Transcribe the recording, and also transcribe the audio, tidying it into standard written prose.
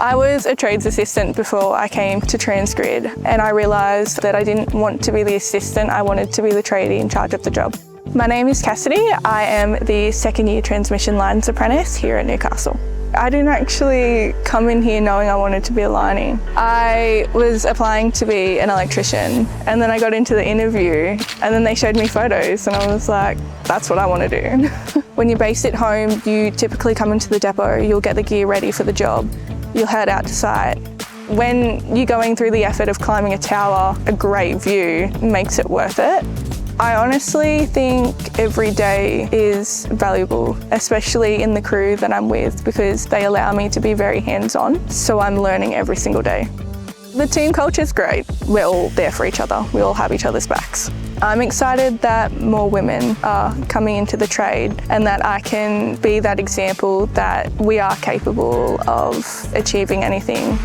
I was a trades assistant before I came to Transgrid, and I realised that I didn't want to be the assistant, I wanted to be the tradie in charge of the job. My name is Cassidy. I am the second year transmission lines apprentice here at Newcastle. I didn't actually come in here knowing I wanted to be a lining. I was applying to be an electrician, and then I got into the interview and then they showed me photos and I was like, that's what I want to do. When you're based at home, you typically come into the depot, you'll get the gear ready for the job, you'll head out to site. When you're going through the effort of climbing a tower, a great view makes it worth it. I honestly think every day is valuable, especially in the crew that I'm with, because they allow me to be very hands-on, so I'm learning every single day. The team culture is great. We're all there for each other. We all have each other's backs. I'm excited that more women are coming into the trade and that I can be that example that we are capable of achieving anything.